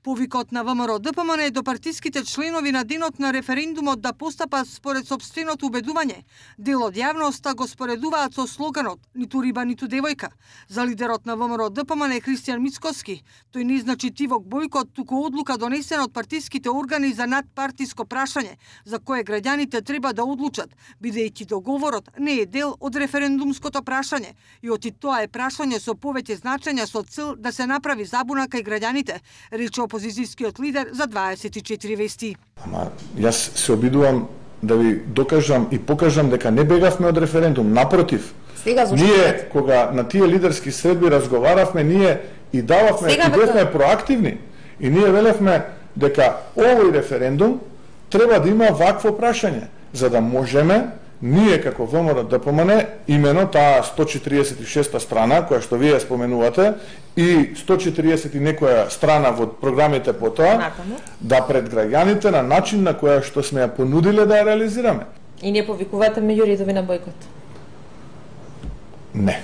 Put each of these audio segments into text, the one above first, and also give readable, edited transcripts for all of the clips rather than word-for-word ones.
Повикот на ВМРО ДПМН е до партиските членови на денот на референдумот да постапат според собственото убедување. Дел од јавноста го споредуваат со слоганот "Ниту риба, ниту девојка". За лидерот на ВМРО ДПМН Христијан Мицкоски, тој не значи тивок бојкот, туку одлука донесена од партиските органи за надпартиско прашање, за кое граѓаните треба да одлучат, бидејќи договорот не е дел од референдумското прашање и оти тоа е прашање со повеќе значења со цел да се направи забуна кај граѓаните, рече опозицијскиот лидер за 24 вести. Ама јас се обидувам да ви докажам и покажам дека не бегавме од референдум, напротив. Ние кога на тие лидерски средби разговаравме, ние и дававме и бевме проактивни и ние велевме дека овој референдум треба да има вакво прашање за да можеме ние како ВМРО ДПМН имено таа 146-та страна која што вие споменувате и 140 и некоја страна во програмите потоа да пред граѓаните на начин на која што сме ја понудиле да ја реализираме. И не повикувате меѓу редови на бојкот? Не.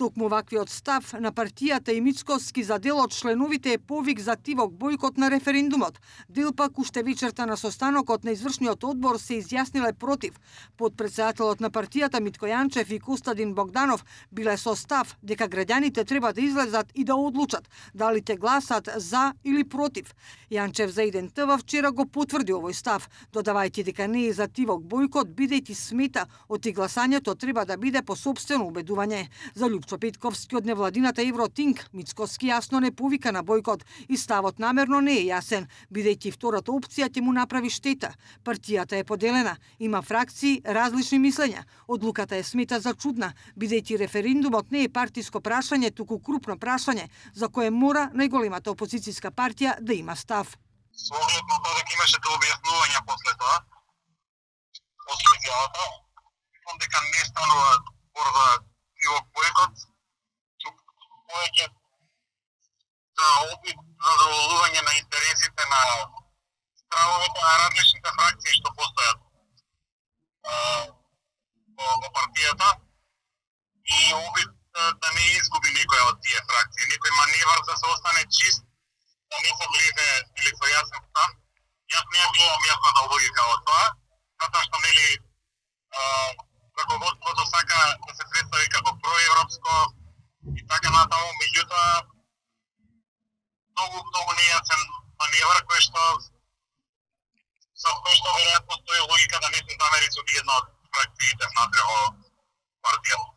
Токму ваквиот став на партијата и Мицкоски за дел од членовите е повик за тивок бојкот на референдумот. Дел пак уште вечерта на состанокот на извршниот одбор се изјасниле против. Подпредседателот на партијата Митко Јанчев и Костадин Богданов биле со став дека граѓаните треба да излезат и да одлучат дали те гласат за или против. Јанчев за Еден ТВ вчера го потврди овој став, додавајќи дека не е за тивок бојкот, бидејќи смета оти гласањето треба да биде по сопствено убедување. За Љупчо Петковски од невладината Евротинк, Мицкоски јасно не повика на бојкот и ставот намерно не е јасен, бидејќи втората опција ќе му направи штета. Партијата е поделена, има фракции, различни мислења. Одлуката е смета за чудна, бидејќи референдумот не е партиско прашање, туку крупно прашање, за кое мора најголемата опозицијска партија да има став. Со оглед на тоа дека имаше објаснувања после тоа, после изјавата, дека не станува збор за тивок бојкот, повеќе за опит за задоволување на интересите на стравовете на различните фракции што постојат во партијата и опит да не изгуби некоја од тие фракции, некој маневар да се остане чист, да не се влезе или со јасен став. Јас не гледам јасната логика од тоа, затоа што нели раководството сака да се представи како проевропско и така натаму, меѓутоа многу нејасен маневар кој што веројатно стои логика да не се замери со една од фракциите внатре во партијата.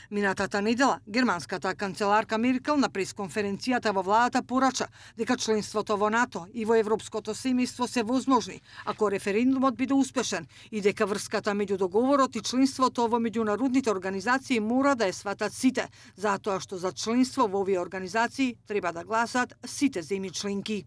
Минатата недела, германската канцеларка Меркел на пресконференцијата во владата порача дека членството во НАТО и во Европското семејство се возможни ако референдумот биде успешен и дека врската меѓу договорот и членството во меѓународните организации мора да ја сватат сите, затоа што за членство во овие организации треба да гласат сите земји членки.